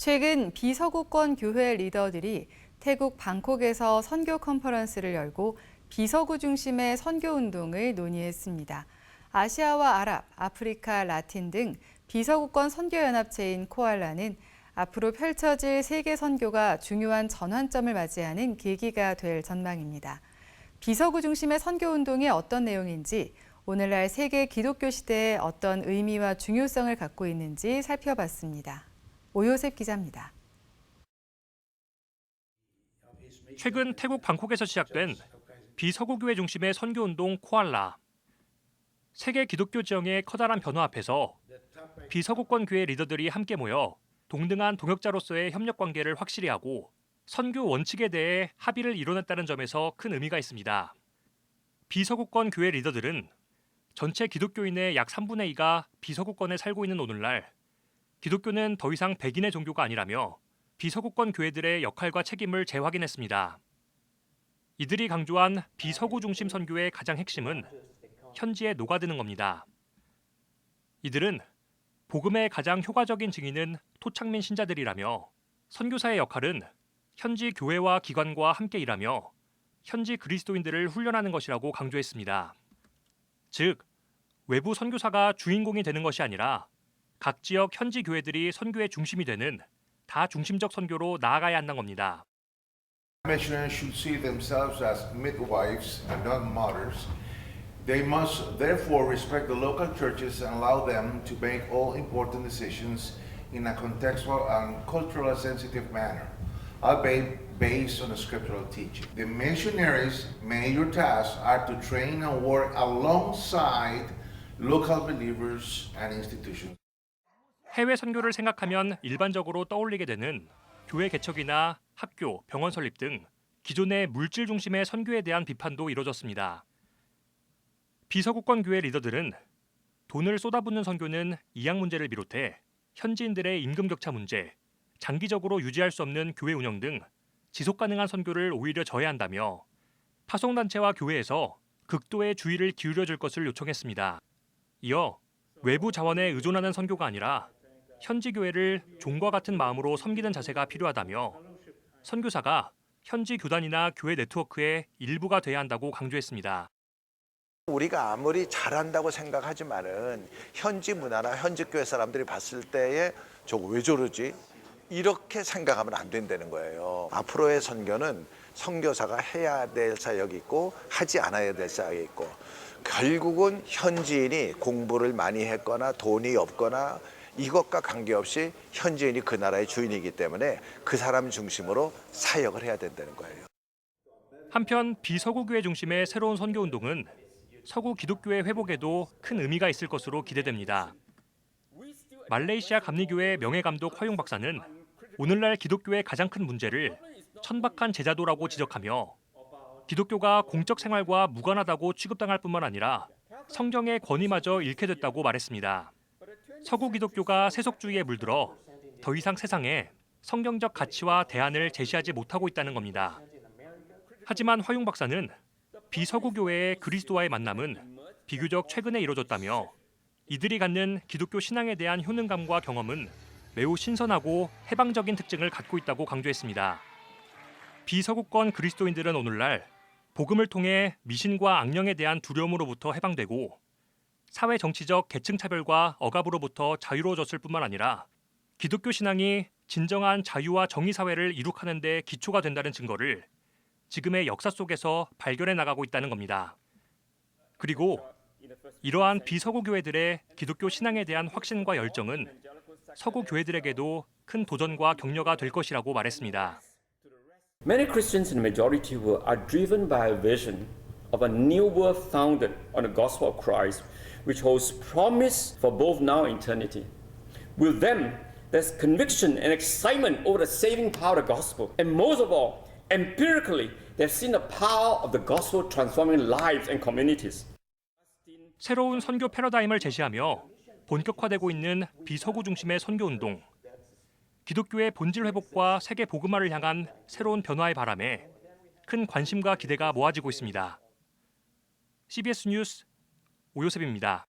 최근 비서구권 교회 리더들이 태국 방콕에서 선교 컨퍼런스를 열고 비서구 중심의 선교 운동을 논의했습니다. 아시아와 아랍, 아프리카, 라틴 등 비서구권 선교연합체인 코알라는 앞으로 펼쳐질 세계 선교가 중요한 전환점을 맞이하는 계기가 될 전망입니다. 비서구 중심의 선교 운동이 어떤 내용인지, 오늘날 세계 기독교 시대에 어떤 의미와 중요성을 갖고 있는지 살펴봤습니다. 오요셉 기자입니다. 최근 태국 방콕에서 시작된 비서구 교회 중심의 선교 운동 코알라. 세계 기독교 지형의 커다란 변화 앞에서 비서구권 교회 리더들이 함께 모여 동등한 동역자로서의 협력 관계를 확실히 하고 선교 원칙에 대해 합의를 이뤄냈다는 점에서 큰 의미가 있습니다. 비서구권 교회 리더들은 전체 기독교인의 약 3분의 2가 비서구권에 살고 있는 오늘날 기독교는 더 이상 백인의 종교가 아니라며 비서구권 교회들의 역할과 책임을 재확인했습니다. 이들이 강조한 비서구 중심 선교의 가장 핵심은 현지에 녹아드는 겁니다. 이들은 복음의 가장 효과적인 증인은 토착민 신자들이라며 선교사의 역할은 현지 교회와 기관과 함께 일하며 현지 그리스도인들을 훈련하는 것이라고 강조했습니다. 즉, 외부 선교사가 주인공이 되는 것이 아니라 각 지역 현지 교회들이 선교의 중심이 되는 다중심적 선교로 나아가야 한다는 겁니다. Missionaries should see themselves as midwives and not mothers. They must therefore respect the local churches and allow them to make all important decisions in a contextual and culturally sensitive manner, albeit based on a scriptural teaching. The missionaries' major tasks are to train and work alongside local believers and institutions. 해외 선교를 생각하면 일반적으로 떠올리게 되는 교회 개척이나 학교, 병원 설립 등 기존의 물질 중심의 선교에 대한 비판도 이뤄졌습니다. 비서구권 교회 리더들은 돈을 쏟아붓는 선교는 이양 문제를 비롯해 현지인들의 임금 격차 문제, 장기적으로 유지할 수 없는 교회 운영 등 지속 가능한 선교를 오히려 저해한다며 파송단체와 교회에서 극도의 주의를 기울여 줄 것을 요청했습니다. 이어 외부 자원에 의존하는 선교가 아니라 현지 교회를 종과 같은 마음으로 섬기는 자세가 필요하다며 선교사가 현지 교단이나 교회 네트워크의 일부가 돼야 한다고 강조했습니다. 우리가 아무리 잘한다고 생각하지만은 현지 문화나 현지 교회 사람들이 봤을 때에 저거 왜 저러지? 이렇게 생각하면 안 된다는 거예요. 앞으로의 선교는 선교사가 해야 될 사역이 있고 하지 않아야 될 사역이 있고 결국은 현지인이 공부를 많이 했거나 돈이 없거나 이것과 관계없이 현지인이 그 나라의 주인이기 때문에 그 사람 중심으로 사역을 해야 된다는 거예요. 한편 비서구 교회 중심의 새로운 선교 운동은 서구 기독교의 회복에도 큰 의미가 있을 것으로 기대됩니다. 말레이시아 감리교회 명예감독 허용 박사는 오늘날 기독교의 가장 큰 문제를 천박한 제자도라고 지적하며 기독교가 공적 생활과 무관하다고 취급당할 뿐만 아니라 성경의 권위마저 잃게 됐다고 말했습니다. 서구 기독교가 세속주의에 물들어 더 이상 세상에 성경적 가치와 대안을 제시하지 못하고 있다는 겁니다. 하지만 허용 박사는 비서구 교회의 그리스도와의 만남은 비교적 최근에 이뤄졌다며 이들이 갖는 기독교 신앙에 대한 효능감과 경험은 매우 신선하고 해방적인 특징을 갖고 있다고 강조했습니다. 비서구권 그리스도인들은 오늘날 복음을 통해 미신과 악령에 대한 두려움으로부터 해방되고 사회 정치적 계층 차별과 억압으로부터 자유로워졌을 뿐만 아니라 기독교 신앙이 진정한 자유와 정의 사회를 이룩하는 데 기초가 된다는 증거를 지금의 역사 속에서 발견해 나가고 있다는 겁니다. 그리고 이러한 비서구 교회들의 기독교 신앙에 대한 확신과 열정은 서구 교회들에게도 큰 도전과 격려가 될 것이라고 말했습니다. Many Christians in the majority are driven by a vision of a new world founded on the gospel of Christ, which holds promise for both now and eternity. With them, there's conviction and excitement over the saving power of the gospel. And most of all, empirically, they've seen the power of the gospel transforming lives and communities. 새로운 선교 패러다임을 제시하며 본격화되고 있는 비서구 중심의 선교 운동. 기독교의 본질 회복과 세계 복음화를 향한 새로운 변화의 바람에 큰 관심과 기대가 모아지고 있습니다. CBS 뉴스 오요셉입니다.